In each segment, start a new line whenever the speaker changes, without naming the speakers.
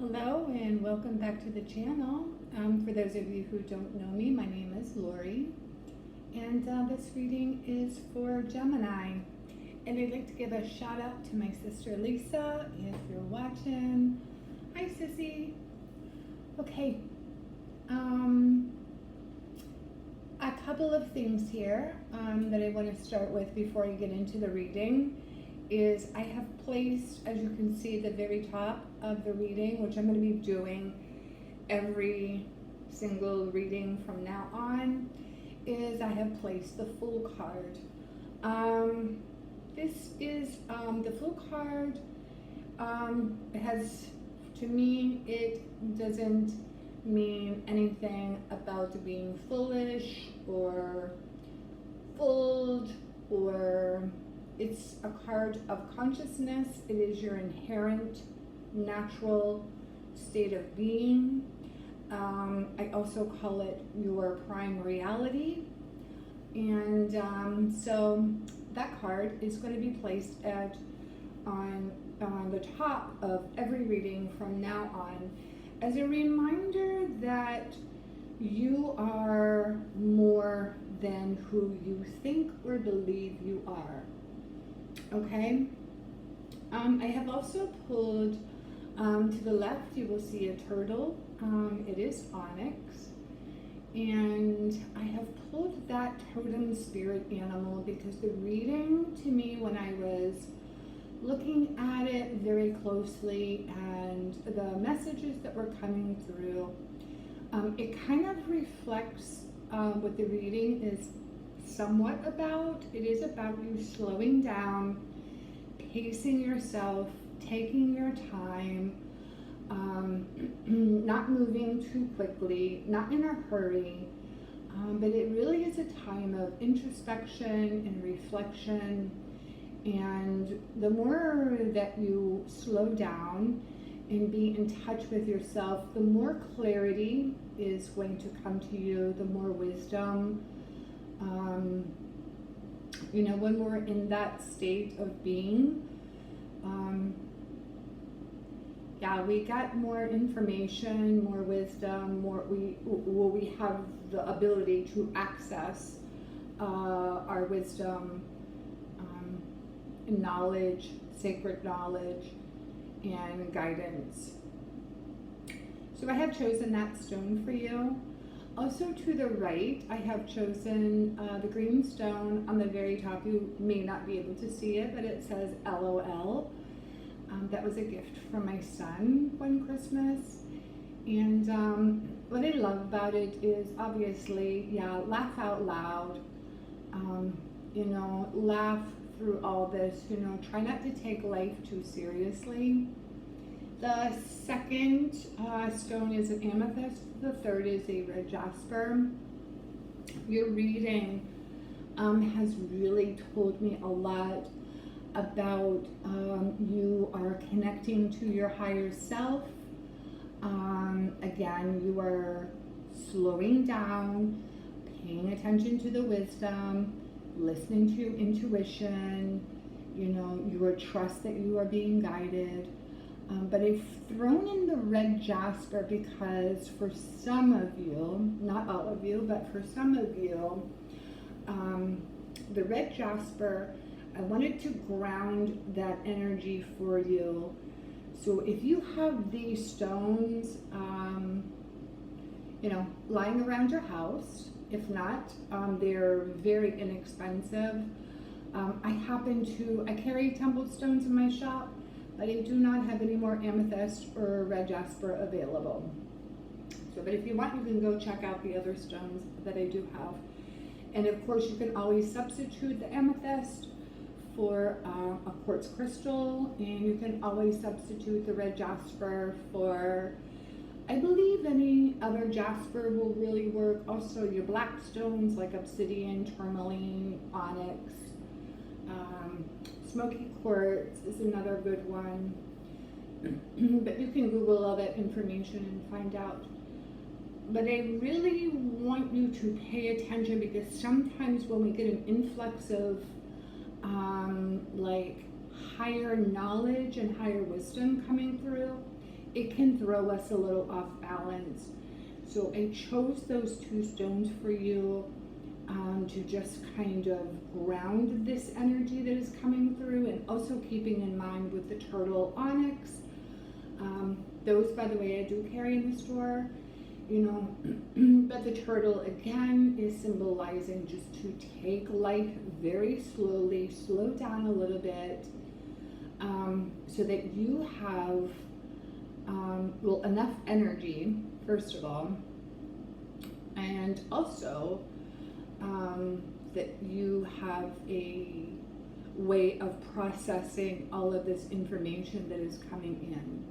Hello and welcome back to the channel. For those of you who don't know me, my name is Lori, and this reading is for Gemini. And I'd like to give a shout out to my sister Lisa if you're watching. Hi Sissy. Okay, a couple of things here that I want to start with before I get into the reading is I have placed, as you can see, the very top of the reading, which I'm going to be doing every single reading from now on, is I have placed the Fool card. This is the Fool card. It has, to me, it doesn't mean anything about being foolish or fooled, or it's a card of consciousness. It is your inherent natural state of being. I also call it your prime reality. And so that card is going to be placed on the top of every reading from now on as a reminder that you are more than who you think or believe you are. Okay, I have also pulled to the left, you will see a turtle. It is onyx, and I have pulled that totem spirit animal because the reading, to me, when I was looking at it very closely and the messages that were coming through, it kind of reflects what the reading is somewhat about. It is about you slowing down, pacing yourself, taking your time, not moving too quickly, not in a hurry, but it really is a time of introspection and reflection. And the more that you slow down and be in touch with yourself, the more clarity is going to come to you, the more wisdom. When we're in that state of being, we got more information, more wisdom, we have the ability to access our wisdom, knowledge, sacred knowledge, and guidance. So I have chosen that stone for you. Also to the right, I have chosen the green stone on the very top. You may not be able to see it, but it says LOL. That was a gift from my son one Christmas. And what I love about it is obviously, laugh out loud. Laugh through all this, try not to take life too seriously. The second stone is an amethyst. The third is a red jasper. Your reading has really told me a lot about you are connecting to your higher self. Again, you are slowing down, paying attention to the wisdom, listening to your intuition. You are trust that you are being guided. But I've thrown in the red jasper because for some of you, not all of you, but for some of you, the red jasper, I wanted to ground that energy for you. So if you have these stones, lying around your house, if not, they're very inexpensive. I carry tumbled stones in my shop, but I do not have any more amethyst or red jasper available. But if you want, you can go check out the other stones that I do have. And of course, you can always substitute the amethyst for a quartz crystal, and you can always substitute the red jasper for, I believe, any other jasper will really work. Also, your black stones like obsidian, tourmaline, onyx, smoky quartz is another good one. But you can Google all that information and find out. But I really want you to pay attention, because sometimes when we get an influx of higher knowledge and higher wisdom coming through, it can throw us a little off balance. So I chose those two stones for you to just kind of ground this energy that is coming through, and also keeping in mind with the turtle onyx. Those, by the way, I do carry in the store, you know, but the turtle again is symbolizing just to take life very slowly, slow down a little bit, so that you have well, enough energy, first of all, and also that you have a way of processing all of this information that is coming in.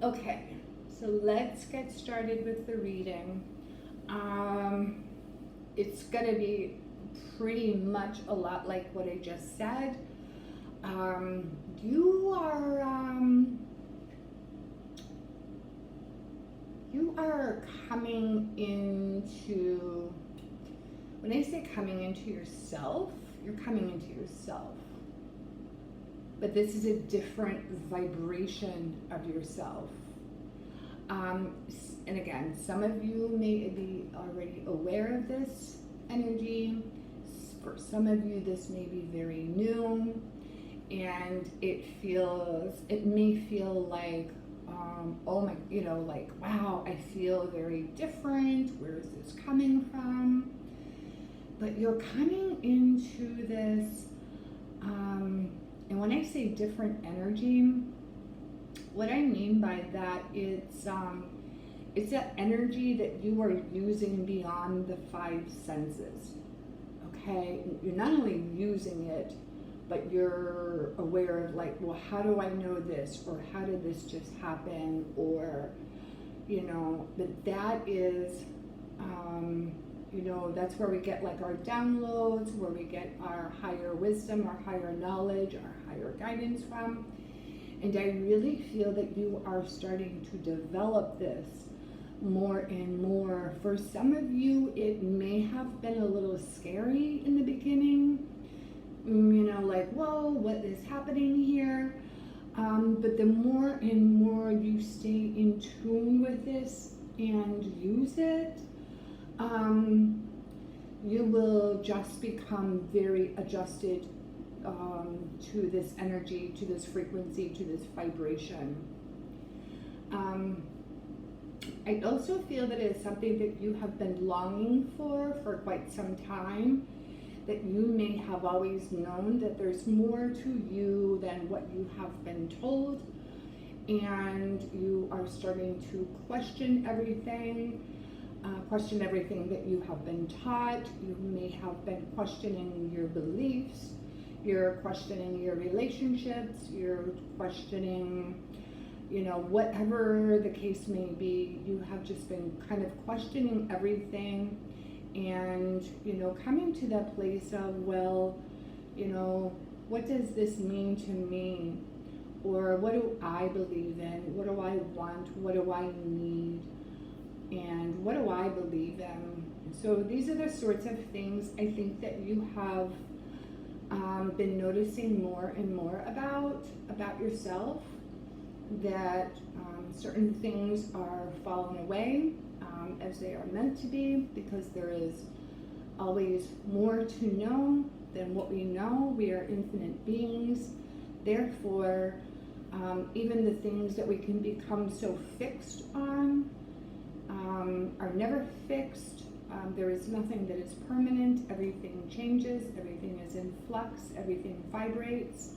Okay, so let's get started with the reading. It's gonna be pretty much a lot like what I just said. You are coming into, when I say coming into yourself, you're coming into yourself. But this is a different vibration of yourself. And again, some of you may be already aware of this energy. For some of you, this may be very new, and it may feel like, oh my, you know, like, wow, I feel very different. Where is this coming from? But you're coming into this, and when I say different energy, what I mean by that, it's that energy that you are using beyond the five senses. Okay, you're not only using it, but you're aware of, like, well, how do I know this, or how did this just happen, or, you know, but that is, you know, that's where we get like our downloads, where we get our higher wisdom, our higher knowledge, our higher guidance from. And I really feel that you are starting to develop this more and more. For some of you, it may have been a little scary in the beginning, you know, like, whoa, what is happening here? But the more and more you stay in tune with this and use it, you will just become very adjusted to this energy, to this frequency, to this vibration. I also feel that it's something that you have been longing for quite some time, that you may have always known that there's more to you than what you have been told, and you are starting to question everything that you have been taught. You may have been questioning your beliefs, you're questioning your relationships, you're questioning, you know, whatever the case may be. You have just been kind of questioning everything, and, you know, coming to that place of, well, you know, what does this mean to me? Or what do I believe in? What do I want? What do I need? And what do I believe in? So these are the sorts of things I think that you have been noticing more and more about yourself, that certain things are falling away as they are meant to be, because there is always more to know than what we know. We are infinite beings. Therefore, even the things that we can become so fixed on are never fixed. There is nothing that is permanent. Everything changes. Everything is in flux. Everything vibrates.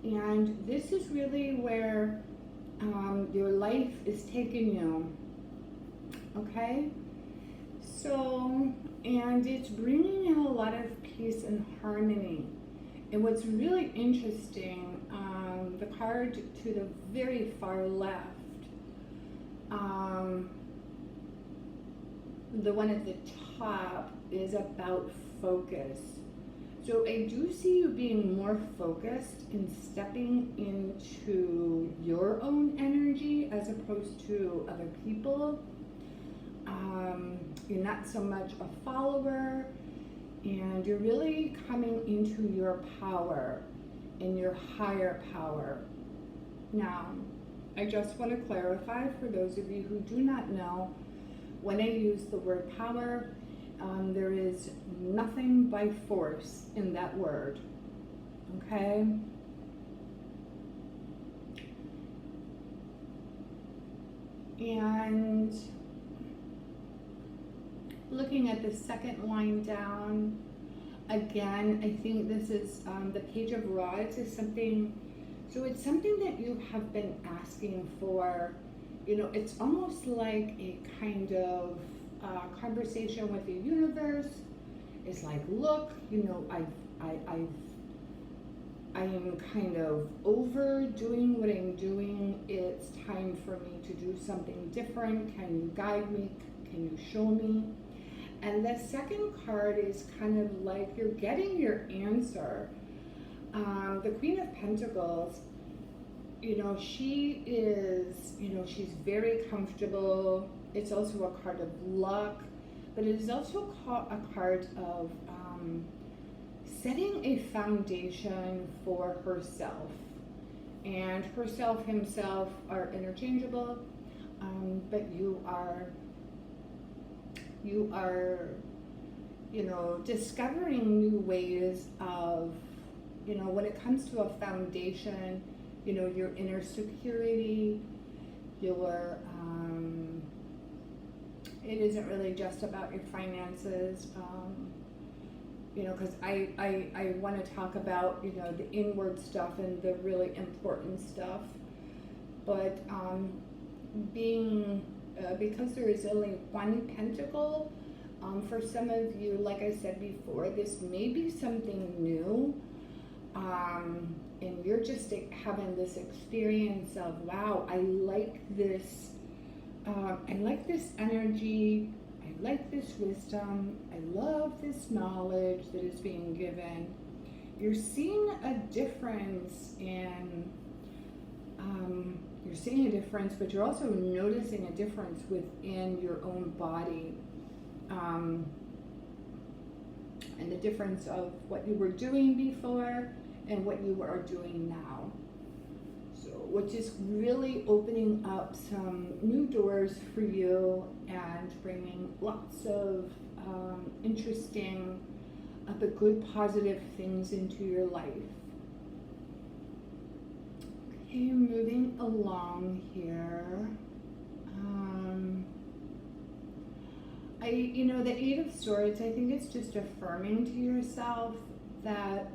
And this is really where your life is taking you. Okay? So, and it's bringing in a lot of peace and harmony. And what's really interesting, the card to the very far left, the one at the top, is about focus. So I do see you being more focused and stepping into your own energy as opposed to other people. You're not so much a follower, and you're really coming into your power and your higher power. Now, I just want to clarify for those of you who do not know, when I use the word power, there is nothing by force in that word, okay? And looking at the second line down, again, I think this is the Page of Rods is something, so it's something that you have been asking for. You know, it's almost like a kind of conversation with the universe. It's like, look, you know, I am kind of overdoing what I'm doing. It's time for me to do something different. Can you guide me? Can you show me? And the second card is kind of like you're getting your answer. The Queen of Pentacles, you know, she is, you know, she's very comfortable. It's also a card of luck, but it is also a card of setting a foundation for herself. And herself, himself are interchangeable, but you are, you know, discovering new ways of, you know, when it comes to a foundation, you know, your inner security, your, it isn't really just about your finances, you know, because I want to talk about, you know, the inward stuff and the really important stuff, but being, because there is only one pentacle, for some of you, like I said before, this may be something new, and you're just having this experience of, wow, I like this energy, I like this wisdom, I love this knowledge that is being given. You're seeing a difference in, but you're also noticing a difference within your own body, and the difference of what you were doing before and what you are doing now. So, which is really opening up some new doors for you and bringing lots of interesting, but good positive things into your life. Okay, moving along here. You know, the Eight of Swords, I think it's just affirming to yourself that,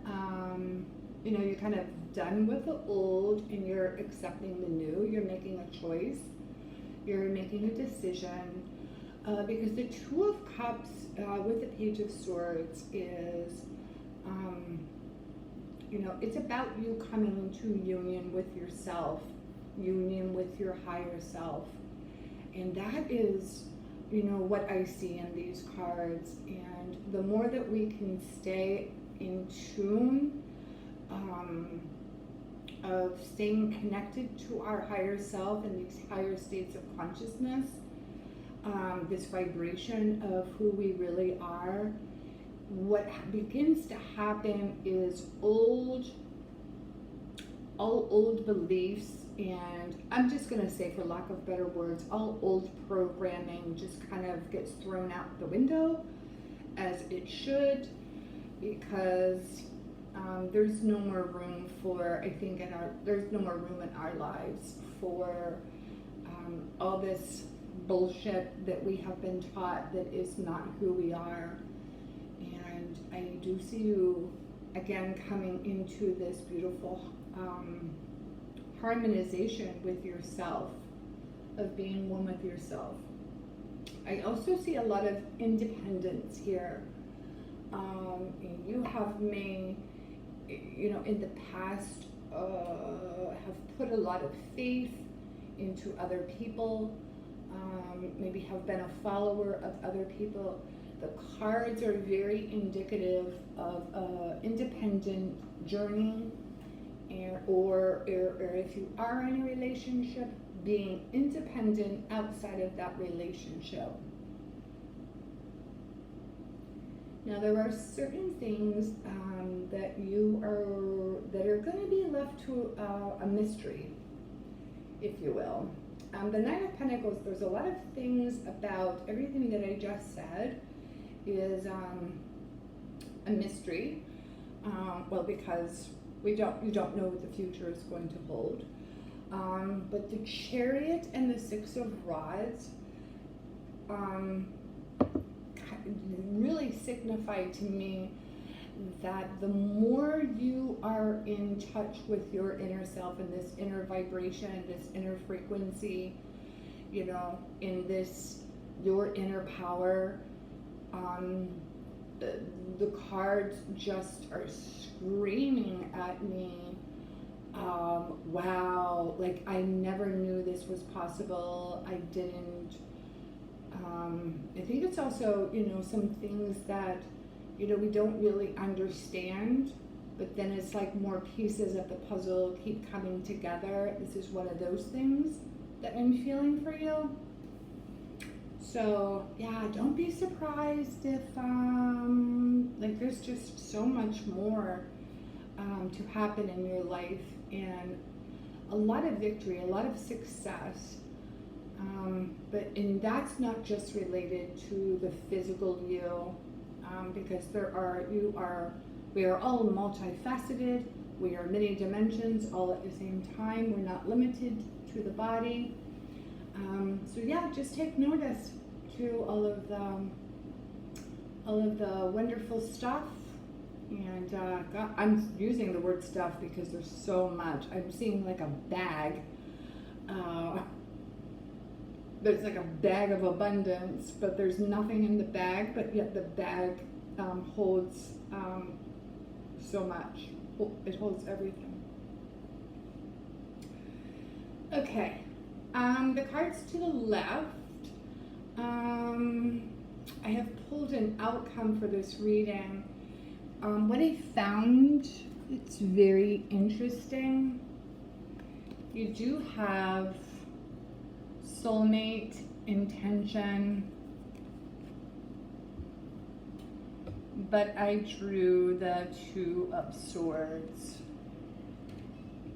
you know, you're kind of done with the old and you're accepting the new. You're making a choice. You're making a decision. Because the Two of Cups with the Page of Swords is, you know, it's about you coming into union with yourself, union with your higher self. And that is, you know, what I see in these cards. And the more that we can stay in tune, of staying connected to our higher self and these higher states of consciousness, this vibration of who we really are, what begins to happen is all old beliefs, and I'm just going to say, for lack of better words, all old programming just kind of gets thrown out the window, as it should, because there's no more room for, I think, there's no more room in our lives for all this bullshit that we have been taught that is not who we are. And I do see you again coming into this beautiful harmonization with yourself, of being one with yourself. I also see a lot of independence here. And you have you know, in the past, have put a lot of faith into other people, maybe have been a follower of other people. The cards are very indicative of an independent journey, or if you are in a relationship, being independent outside of that relationship. Now, there are certain things that are going to be left to a mystery. if you will. The Nine of Pentacles, there's a lot of things about everything that I just said is a mystery. Well, because you don't know what the future is going to hold. But the Chariot and the Six of Rods really signify to me that the more you are in touch with your inner self and this inner vibration, this inner frequency, you know, in this, your inner power, the cards just are screaming at me, wow, like I never knew this was possible. I didn't, I think it's also, you know, some things that, you know, we don't really understand, but then it's like more pieces of the puzzle keep coming together. This is one of those things that I'm feeling for you. So yeah, don't be surprised if like there's just so much more to happen in your life, and a lot of victory, a lot of success. And that's not just related to the physical you, because we are all multifaceted. We are many dimensions all at the same time. We're not limited to the body. So yeah, just take notice to all of the wonderful stuff. And God, I'm using the word stuff because there's so much. I'm seeing like a bag. There's like a bag of abundance, but there's nothing in the bag, but yet the bag holds so much. It holds everything. Okay, the cards to the left, I have pulled an outcome for this reading. What I found, it's very interesting. You do have soulmate, intention, but I drew the Two of Swords.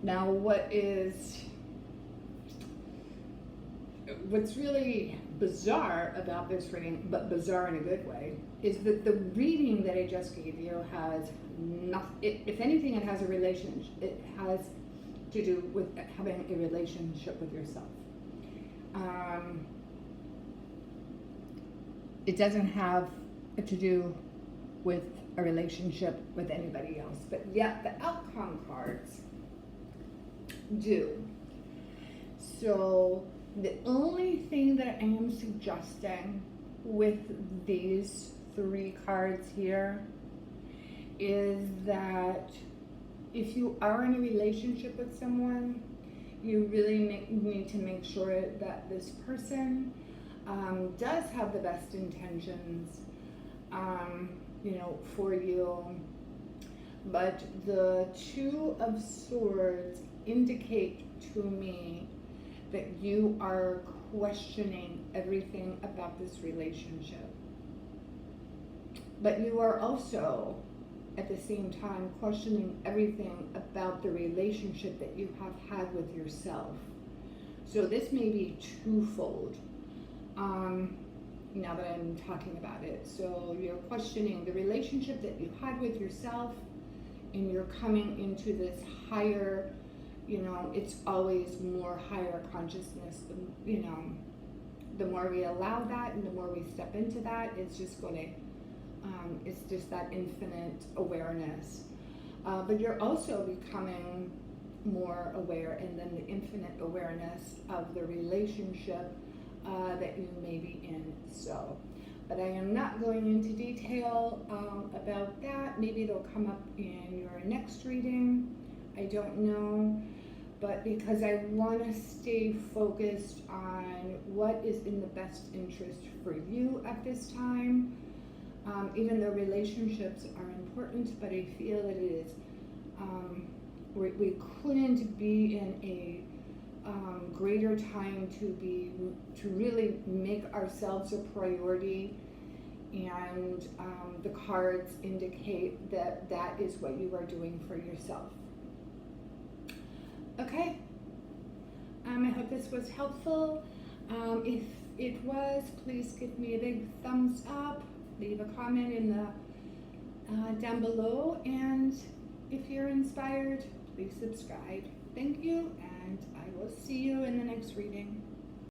Now what's really bizarre about this reading, but bizarre in a good way, is that the reading that I just gave you has nothing, if anything, it has a relationship, it has to do with having a relationship with yourself. It doesn't have to do with a relationship with anybody else, but yet the outcome cards do. So the only thing that I am suggesting with these three cards here is that if you are in a relationship with someone, you really need to make sure that this person does have the best intentions, you know, for you. But the Two of Swords indicate to me that you are questioning everything about this relationship. But you are also, at the same time, questioning everything about the relationship that you have had with yourself. So this may be twofold, now that I'm talking about it. So you're questioning the relationship that you had with yourself, and you're coming into this higher, you know, it's always more higher consciousness, you know, the more we allow that and the more we step into that, it's just going to, it's just that infinite awareness. But you're also becoming more aware, and then the infinite awareness of the relationship that you may be in. So, but I am not going into detail about that. Maybe it'll come up in your next reading. I don't know. But because I want to stay focused on what is in the best interest for you at this time, even though relationships are important, but I feel that it is, we couldn't be in a greater time to really make ourselves a priority, and the cards indicate that that is what you are doing for yourself. Okay, I hope thought this was helpful. If it was, please give me a big thumbs up, leave a comment in the down below, and if you're inspired, please subscribe. Thank you, and I will see you in the next reading.